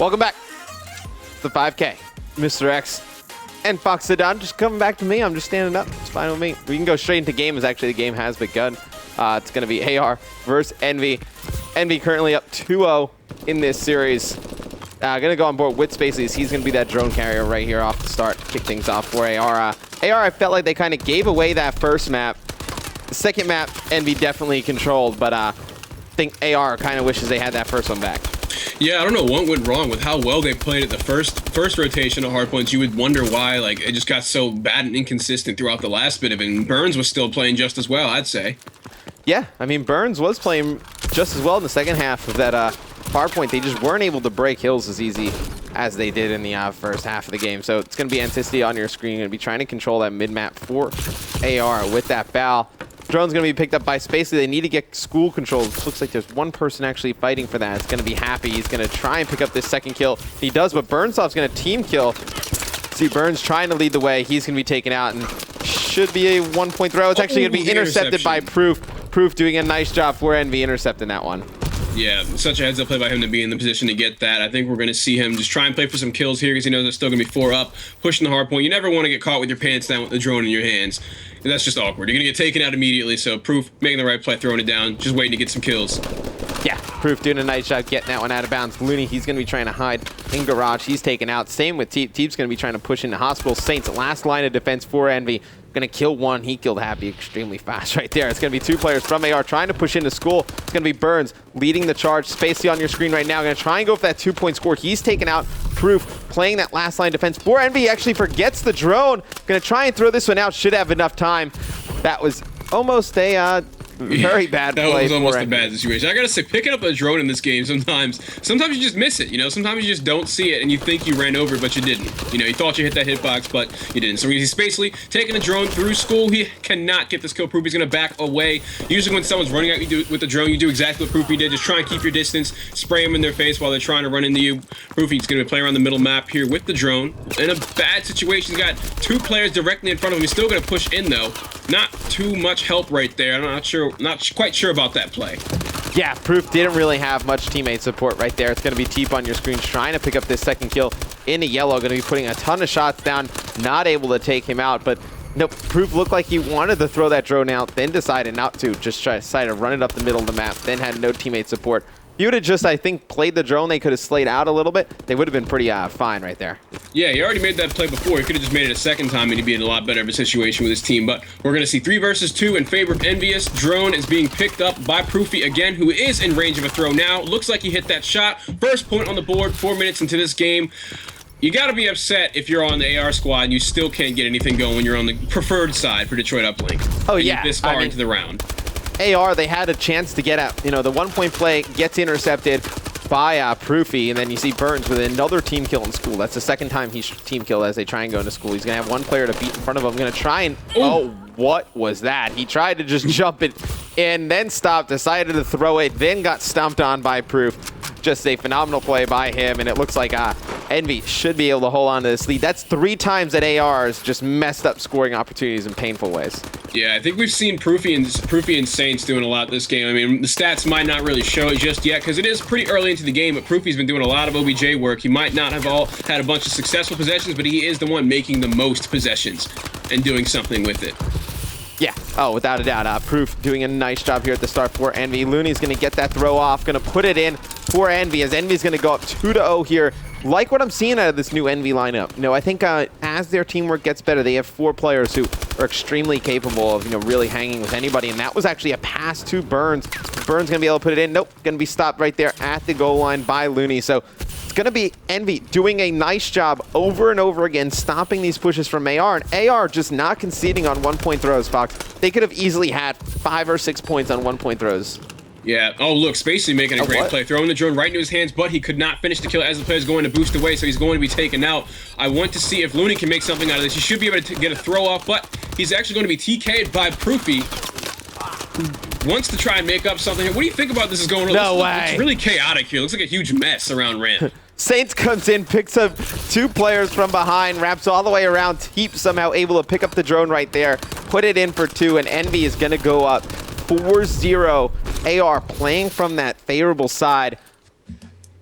Welcome back. The 5K. Mr. X and Fox Sedan just coming back to me. I'm just standing up. It's fine with me. We can go straight into game as actually the game has begun. It's going to be AR versus EnVy. EnVy currently up 2-0 in this series. Going to go on board with Spaces. He's going to be that drone carrier right here off the start. Kick things off for AR. AR, I felt like they kind of gave away that first map. The second map, EnVy definitely controlled, but I think AR kind of wishes they had that first one back. Yeah, I don't know what went wrong with how well they played at the first rotation of hardpoints. You would wonder why, like, it just got so bad and inconsistent throughout the last bit of it. And Burns was still playing just as well, I'd say. Yeah, I mean, Burns was playing just as well in the second half of that hardpoint. They just weren't able to break hills as easy as they did in the first half of the game. So it's going to be Anticity on your screen. Going to be trying to control that mid-map for AR with that bow. Drone's going to be picked up by Spacely. They need to get school control. It looks like there's one person actually fighting for that. It's going to be Happy. He's going to try and pick up this second kill. He does, but Burnsoft's going to team kill. See Burns trying to lead the way. He's going to be taken out and should be a one-point throw. It's actually going to be intercepted by Proof. Proof doing a nice job for EnVy intercepting that one. Yeah, such a heads-up play by him to be in the position to get that. I think we're going to see him just try and play for some kills here because he knows there's still going to be 4 up, pushing the hard point. You never want to get caught with your pants down with the drone in your hands. And that's just awkward. You're going to get taken out immediately, so Proof making the right play, throwing it down, just waiting to get some kills. Yeah, Proof doing a nice job getting that one out of bounds. Looney, he's going to be trying to hide in garage. He's taken out. Same with Teep. Teep's going to be trying to push into hospital. Saints, last line of defense for EnVy. Going to kill one. He killed Happy extremely fast right there. It's going to be 2 players from AR trying to push into school. It's going to be Burns leading the charge. Spacey on your screen right now. Going to try and go for that 2-point score. He's taken out. Proof playing that last line defense for EnVy. Actually forgets the drone. Going to try and throw this one out. Should have enough time. That was almost a very bad play. That was almost a bad situation. I gotta say, picking up a drone in this game sometimes you just miss it, you know? Sometimes you just don't see it and you think you ran over it, but you didn't. You know, you thought you hit that hitbox, but you didn't. So we see Spacely taking a drone through school. He cannot get this kill. Proof, he's gonna back away. Usually when someone's running at you with the drone, you do exactly what Proofy did. Just try and keep your distance, spray them in their face while they're trying to run into you. Proofy's gonna play around the middle map here with the drone. In a bad situation, he's got 2 players directly in front of him. He's still gonna push in though. Not too much help right there. I'm not quite sure about that play. Yeah, Proof didn't really have much teammate support right there. It's going to be Teep on your screen trying to pick up this second kill in the yellow. Going to be putting a ton of shots down, not able to take him out. But no, Proof looked like he wanted to throw that drone out, then decided not to. Just decided to run it up the middle of the map, then had no teammate support. If he would have just, I think, played the drone, they could have slayed out a little bit. They would have been pretty fine right there. Yeah, he already made that play before. He could have just made it a second time and he'd be in a lot better of a situation with his team. But we're going to see 3 versus 2 in favor of EnVyUs. Drone is being picked up by Proofy again, who is in range of a throw now. Looks like he hit that shot. First point on the board, 4 minutes into this game. You got to be upset if you're on the AR squad and you still can't get anything going when you're on the preferred side for Detroit Uplink. Oh, yeah. This far into the round. AR, they had a chance to get out. You know, the 1-point play gets intercepted by Proofy, and then you see Burns with another team kill in school. That's the second time he's team killed as they try and go into school. He's going to have 1 player to beat in front of him. Going to try and... Ooh. Oh, what was that? He tried to just jump it and then stopped, decided to throw it, then got stomped on by Proof. Just a phenomenal play by him, and it looks like EnVy should be able to hold on to this lead. That's 3 times that AR's just messed up scoring opportunities in painful ways. Yeah, I think we've seen Proofy and Saints doing a lot this game. I mean, the stats might not really show it just yet because it is pretty early into the game, but Proofy's been doing a lot of OBJ work. He might not have all had a bunch of successful possessions, but he is the one making the most possessions and doing something with it. Yeah, oh, without a doubt. Proof doing a nice job here at the start for EnVy. Looney's going to get that throw off, going to put it in for EnVy, as EnVy's going to go up 2-0 here. Like what I'm seeing out of this new EnVy lineup. You know, I think as their teamwork gets better, they have 4 players who are extremely capable of, you know, really hanging with anybody. And that was actually a pass to Burns. Burns going to be able to put it in. Nope, going to be stopped right there at the goal line by Looney. So it's going to be EnVy doing a nice job over and over again, stopping these pushes from AR. And AR just not conceding on 1-point throws, Fox. They could have easily had 5 or 6 points on 1-point throws. Yeah. Oh, look, Spacey making a great play, throwing the drone right into his hands, but he could not finish the kill as the player's going to boost away, so he's going to be taken out. I want to see if Looney can make something out of this. He should be able to get a throw off, but he's actually going to be TK'd by Proofy. Wants to try and make up something. What do you think about this is going on? No way. It's really chaotic here. It looks like a huge mess around ramp. Saints comes in, picks up 2 players from behind, wraps all the way around. Teep somehow able to pick up the drone right there, put it in for 2, and EnVy is going to go up 4-0. AR playing from that favorable side.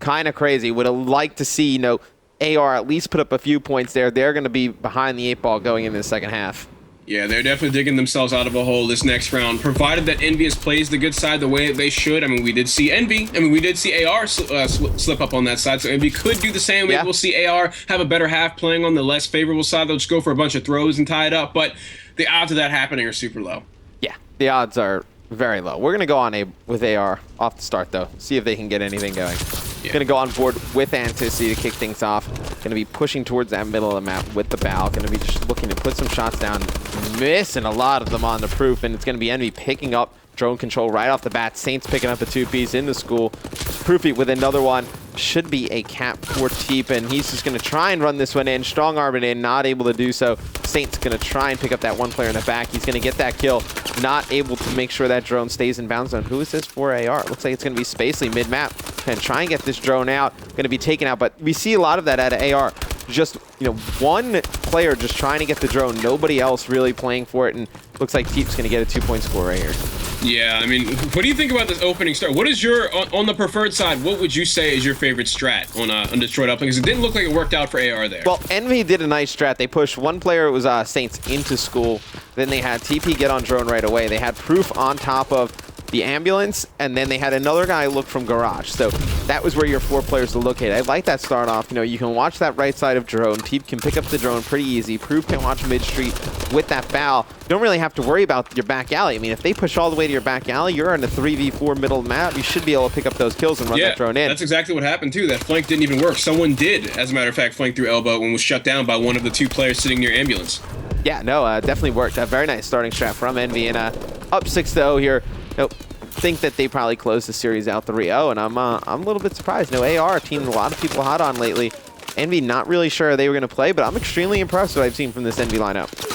kind of crazy. Would have liked to see, you know, AR at least put up a few points there. They're going to be behind the 8 ball going into the second half. Yeah, they're definitely digging themselves out of a hole this next round, provided that EnVy plays the good side the way that they should. I mean, we did see we did see AR slip up on that side, so EnVy could do the same. Maybe we'll see AR have a better half playing on the less favorable side. They'll just go for a bunch of throws and tie it up, but the odds of that happening are super low. Yeah, the odds are very low. We're going to go on with AR off the start, though. See if they can get anything going. Yeah. Going to go on board with Anticity to kick things off. Going to be pushing towards that middle of the map with the bow. Going to be just looking to put some shots down. Missing a lot of them on the proof, and it's going to be EnVy picking up drone control right off the bat. Saints picking up a 2-piece in the school. Proofy with another one. Should be a cap for Teep, and he's just going to try and run this one in. Strong arm it in, not able to do so. Saints going to try and pick up that one player in the back. He's going to get that kill. Not able to make sure that drone stays in bounds zone. Who is this for AR? It looks like it's going to be Spacely mid-map. Going to try and get this drone out. Going to be taken out, but we see a lot of that out of AR. Just, you know, one player just trying to get the drone. Nobody else really playing for it, and looks like Teep's going to get a 2-point score right here. Yeah, I mean, what do you think about this opening start? What is your, on the preferred side, what would you say is your favorite strat on Detroit uplink? Because it didn't look like it worked out for AR there. Well, EnVy did a nice strat. They pushed one player, it was Saints, into school. Then they had TP get on drone right away. They had Proof on top of the ambulance, and then they had another guy look from garage. So that was where your 4 players were located. I like that start off. You know, you can watch that right side of drone. Teep can pick up the drone pretty easy. Proof can watch mid street with that bow. You don't really have to worry about your back alley. I mean, if they push all the way to your back alley, you're in a 3v4 middle map. You should be able to pick up those kills and run that drone in. That's exactly what happened too. That flank didn't even work. Someone did, as a matter of fact, flank through elbow and was shut down by one of the 2 players sitting near ambulance. Yeah, no, definitely worked. A very nice starting strat from EnVy, and up 6-0 here. Nope. Think that they probably closed the series out 3-0, and I'm a little bit surprised. No, AR, a team a lot of people hot on lately. EnVy not really sure they were going to play, but I'm extremely impressed with what I've seen from this EnVy lineup.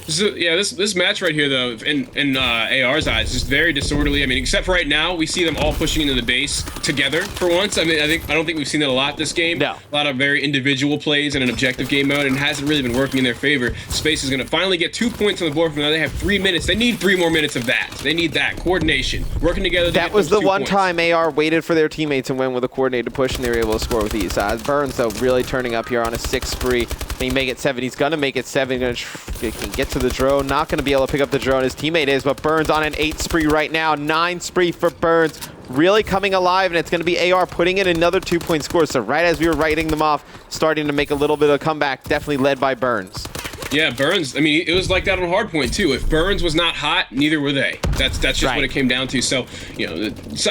So, yeah, this match right here, though, in AR's eyes, is very disorderly. I mean, except for right now, we see them all pushing into the base together for once. I mean, I don't think we've seen that a lot this game. No. A lot of very individual plays in an objective game mode, and it hasn't really been working in their favor. Space is going to finally get 2 points on the board from now. They have 3 minutes. They need 3 more minutes of that. They need that coordination, working together. That was the one time AR waited for their teammates and went with a coordinated push, and they were able to score with ease. Burns, though, really turning up here on a 6 spree. He make it 7. He's going to make it 7. Going to get to the drone. Not going to be able to pick up the drone. His teammate is, but Burns on an 8 spree right now. 9 spree for Burns. Really coming alive, and it's going to be AR putting in another 2-point score. So right as we were writing them off, starting to make a little bit of a comeback, definitely led by Burns. Yeah, Burns, I mean, it was like that on hardpoint, too. If Burns was not hot, neither were they. That's just what it came down to. So, you know,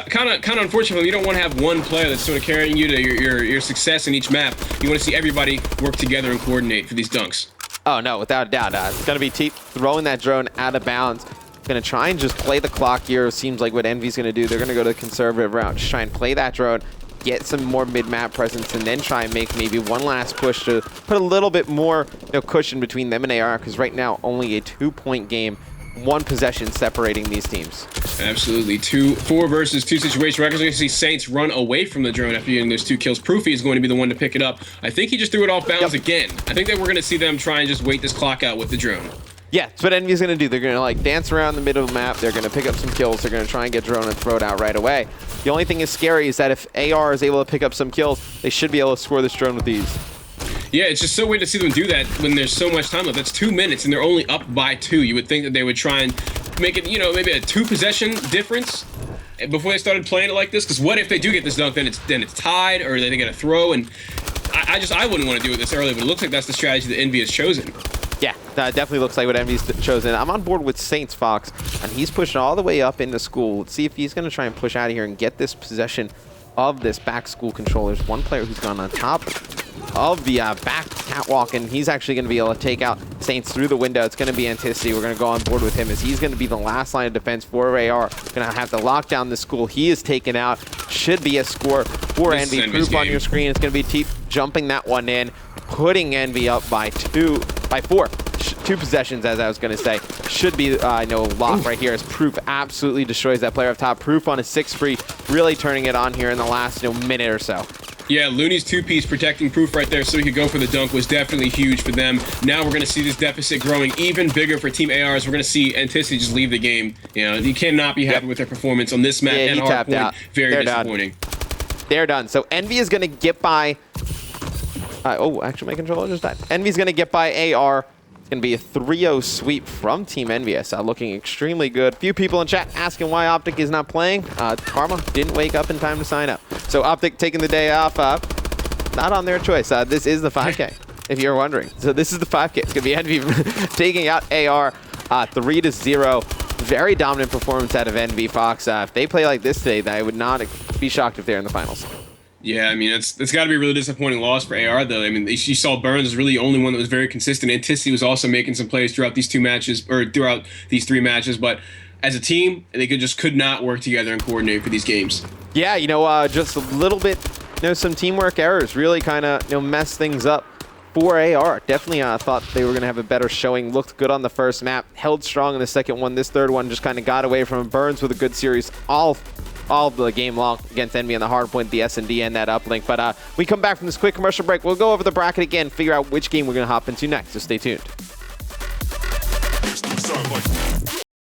kind of unfortunately, you don't want to have one player that's sort of carrying you to your success in each map. You want to see everybody work together and coordinate for these dunks. Oh, no, without a doubt. It's going to be Teep throwing that drone out of bounds. Going to try and just play the clock here. Seems like what EnVy's going to do. They're going to go to the conservative route. Just try and play that drone, get some more mid-map presence, and then try and make maybe one last push to put a little bit more cushion between them and AR, because right now only a 2-point game, 1 possession separating these teams. Absolutely. 4 versus 2 situation. We're going to see Saints run away from the drone after getting those 2 kills. Proofy is going to be the one to pick it up. I think he just threw it off bounds again. I think that we're going to see them try and just wait this clock out with the drone. Yeah, that's what EnVy's going to do. They're going to like dance around the middle of the map. They're going to pick up some kills. They're going to try and get drone and throw it out right away. The only thing is scary is that if AR is able to pick up some kills, they should be able to score this drone with ease. Yeah, it's just so weird to see them do that when there's so much time left. That's 2 minutes, and they're only up by 2. You would think that they would try and make it, you know, maybe a 2-possession difference before they started playing it like this. Because what if they do get this dunk, then it's tied, or they get a throw, and I wouldn't want to do it this early, but it looks like that's the strategy that EnVy has chosen. Yeah, that definitely looks like what EnVy's chosen. I'm on board with Saints Fox, and he's pushing all the way up into school. Let's see if he's going to try and push out of here and get this possession of this back school control. There's one player who's gone on top of the back catwalk, and he's actually going to be able to take out Saints through the window. It's going to be Anticity. We're going to go on board with him as he's going to be the last line of defense for AR. Going to have to lock down the school. He is taken out. Should be a score for EnVy. Proof on your screen. It's going to be Teep jumping that one in, putting EnVy up by 4. 2 possessions, as I was going to say. Should be lock right here as Proof absolutely destroys that player up top. Proof on a 6 free, really turning it on here in the last minute or so. Yeah, Looney's 2-piece protecting Proof right there so he could go for the dunk was definitely huge for them. Now we're going to see this deficit growing even bigger for Team ARs. We're going to see Anticity just leave the game. You know, you cannot be happy with their performance on this map and hardpoint. Very disappointing. they're done. So EnVy is going to get by... oh, actually, my controller just died. EnVy's going to get by AR. It's going to be a 3-0 sweep from Team EnVy. Looking extremely good. Few people in chat asking why Optic is not playing. Karma didn't wake up in time to sign up. So Optic taking the day off. Not on their choice. This is the 5K, if you're wondering. So this is the 5K. It's going to be EnVy taking out AR 3-0. Very dominant performance out of EnVy, Fox. If they play like this today, I would not be shocked if they're in the finals. Yeah, I mean, it's got to be a really disappointing loss for AR, though. I mean, you saw Burns was really the only one that was very consistent. Antici was also making some plays throughout these 2 matches, or throughout these 3 matches. But as a team, they could not work together and coordinate for these games. Yeah, just a little bit, some teamwork errors really kind of, mess things up for AR. Definitely thought they were going to have a better showing. Looked good on the first map. Held strong in the second one. This third one just kind of got away from him. Burns with a good series all the game long against EnVy on the hard point, the S&D, and that uplink. But we come back from this quick commercial break. We'll go over the bracket again, figure out which game we're going to hop into next. So stay tuned.